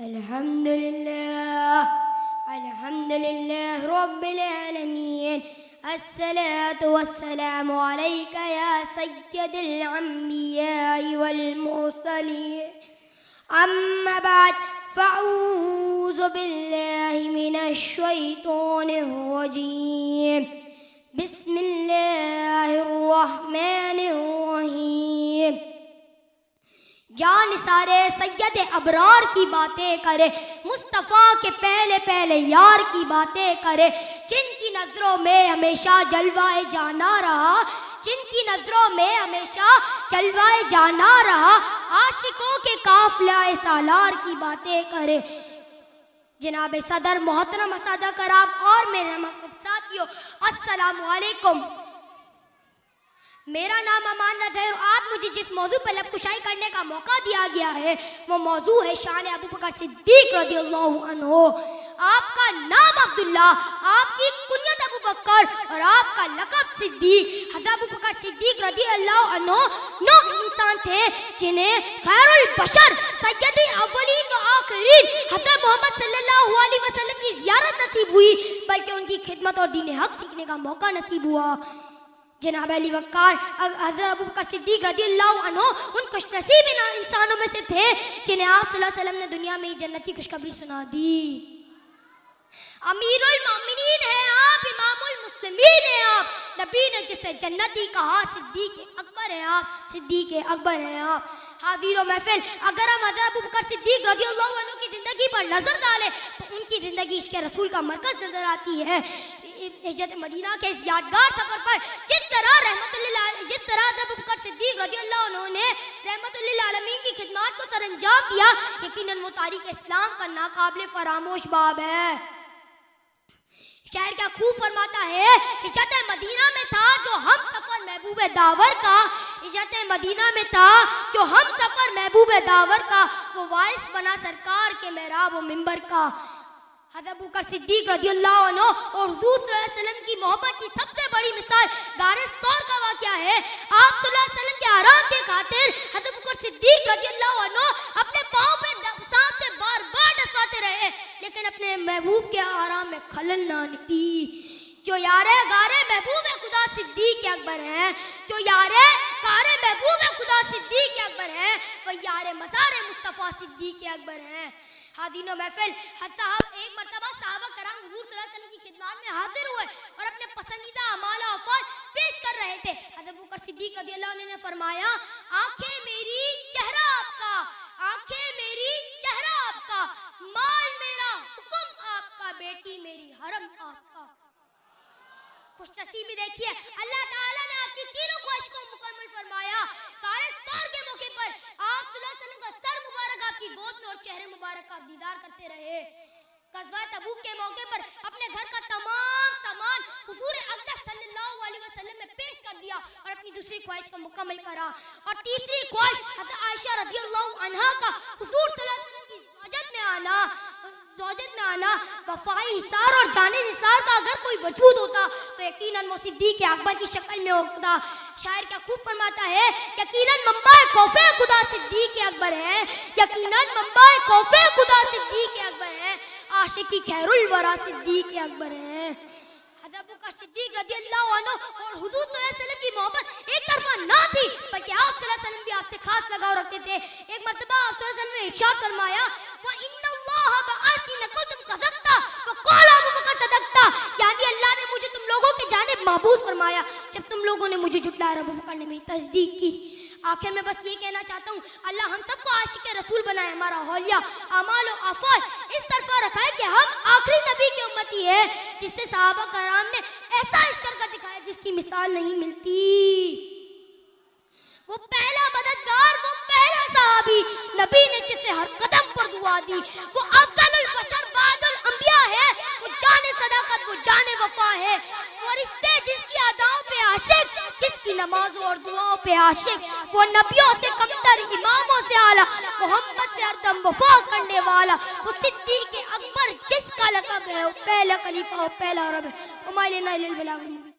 الحمد لله رب العالمين الصلاة والسلام عليك يا سيد الأنبياء والمرسلين أما بعد فأعوذ بالله من الشيطان الرجيم بسم الله الرحمن الرحیم. جان سارے سید ابرار کی باتیں کرے، مصطفیٰ کے پہلے پہلے یار کی باتیں کرے، جن کی نظروں میں ہمیشہ جلوائے جانا رہا، جن کی نظروں میں ہمیشہ جلوائے جانا رہا، عاشقوں کے قافلہ سالار کی باتیں کرے. جناب صدر، محترم اساتذہ کرام اور میرے محترم ساتھیوں، السلام علیکم. میرا نام امان رضا ہے اور آج مجھے جس موضوع پر لب کشائی کرنے کا موقع دیا گیا ہے وہ موضوع ہے شان ابو بکر صدیق رضی اللہ عنہ. آپ کا نام عبداللہ، آپ کی کنیت ابو بکر اور آپ کا لقب صدیق. حضرت ابو بکر صدیق رضی اللہ عنہ نو انسان تھے جنہیں خیر البشر سید اولین و آخرین حضرت محمد صلی اللہ علیہ وسلم کی زیارت نصیب ہوئی، بلکہ ان کی خدمت اور دین حق سیکھنے کا موقع نصیب ہوا. جناب علی وقار حضرت ابو بکر صدیق رضی اللہ عنہ ان خوش نصیب انسانوں میں سے تھے جنہیں آپ صلی اللہ علیہ وسلم نے دنیا میں جنت کی خوشخبری سنا دی. امیر المومنین ہیں آپ، امام المسلمین ہیں آپ، نبی نے جسے جنتی کہا صدیق اکبر ہیں آپ، صدیق اکبر ہیں آپ. حاضر و محفل، اگر ہم حضرت ابو بکر صدیق رضی اللہ عنہ کی زندگی پر نظر ڈالیں تو ان کی زندگی عشق رسول کا مرکز نظر آتی ہے. ہجرت مدینہ کے اس یادگار سفر پر جس طرح ابو بکر صدیق رضی اللہ عنہ نے رحمت للعالمین کی خدمات کو سر انجام دیا، یقیناً وہ تاریخ اسلام کا ناقابل فراموش باب ہے. شاعر کیا خوب فرماتا ہے، ہجرت مدینہ میں تھا جو ہم سفر محبوب داور کا، ہجرت مدینہ میں تھا جو ہم سفر محبوب داور کا، وہ وارث بنا سرکار کے محراب و منبر کا. حضرت ابو بکر صدیق رضی اللہ عنہ اور حضور صلی اللہ علیہ وسلم کی محبت کی سب سے بڑی مثال غار ثور کا واقعہ ہے. آپ صلی اللہ علیہ وسلم کے آرام کے خاطر حضرت ابو بکر صدیق رضی اللہ عنہ اپنے پاؤں پہ سانپ سے بار بار ڈسواتے رہے، لیکن اپنے محبوب کے آرام میں خلل نہ دی. جو یارے غار محبوب خدا صدیق اکبر ہیں، جو یارے غار محبوب خدا صدیق اکبر ہیں، وہ یار مزار مصطفیٰ صدیق اکبر ہیں. حاضرین و محفل، صاحب ایک مرتبہ صحابہ کرام حضور صلی اللہ علیہ وسلم کی خدمات میں حاضر ہوئے اور اپنے پسندیدہ اعمال و افعال پیش کر رہے تھے. حضرت ابو بکر صدیق رضی اللہ عنہ نے فرمایا، آنکھیں میری چہرہ آپ کا، آنکھیں میری چہرہ آپ کا، مال میرا حکم آپ کا، بیٹی میری حرم آپ کا. خوش نصیبی دیکھیے، اللہ تعالیٰ نے آپ کی تینوں خواہش کو مکمل فرمایا. غار ثور کے موقع پر آپ صلی اللہ علیہ وسلم کا سر مبارک آپ کی گود میں اور چہرے مبارک کا دیدار کرتے رہے. غزوہ تبوک کے موقع پر اپنے گھر کا تمام سامان حضور اقدس صلی اللہ علیہ وسلم میں پیش کر دیا اور اپنی دوسری خواہش کو مکمل کرا. اور تیسری خواہش حضرت عائشہ رضی اللہ عنہا کا حضور صلی اللہ علیہ وسلم کی زوجت میں آنا، وفائی نثار اور جان نثار کا اگر کوئی وجود ہوتا تو یقیناً وہ صدیق اکبر کی شکل میں ہوتا. شاعر کیا خوب فرماتا ہے، یقیناً منبع خوف خدا صدیق اکبر ہے، یقیناً منبع خوف خدا صدیق اکبر ہے، عاشقی خیر الورا صدیق اکبر ہے. حضرت ابو بکر صدیق رضی اللہ عنہ اور حضور صلی اللہ علیہ وسلم کی محبت ایک طرفہ نہ تھی، بلکہ آپ صلی اللہ علیہ وسلم بھی آپ سے خاص لگاؤ رکھتے تھے. ایک مرتبہ آپ صلی اللہ علیہ وسلم نے ارشاد فرمایا، وَإِنَّ اللَّهَ بَعَثْنِي لَكُنْتُمْ كَذَبْتَ وَقَالَ أَبُو بَكْرَ صَدَقْتَ. یعنی اللہ نے مجھے تم لوگوں کی جانب محبوس فرمایا، جب تم لوگوں نے مجھے جھٹلایا ابو بکر نے میری تصدیق کی. آخر میں بس یہ کہنا چاہتا ہوں، اللہ ہم سب کو عاشق رسول بنائے، ہمارا حولیہ اعمال و افعال اس طرفہ رکھا ہے کہ ہم آخری نبی کی امتی ہے جس سے صحابہ کرام نے ایسا عشق کر دکھایا جس کی مثال نہیں ملتی. وہ پہلا مددگار، وہ پہلا صحابی، نبی نے جسے ہر قدم پر دعا دی، وہ افضل البشر بعد الانبیاء ہے، وہ جان صداقت، وہ جان وفا ہے، وہ رشتے جس کی اداؤں پہ عاشق، جس کی نمازوں اور دعاؤں پہ عاشق، وہ نبیوں سے کمتر، اماموں سے اعلیٰ، محمد سے ہر دم وفا کرنے والا، وہ صدیق اکبر جس کا لقب ہے، وہ پہلا خلیفہ، وہ پہلا رب ہے.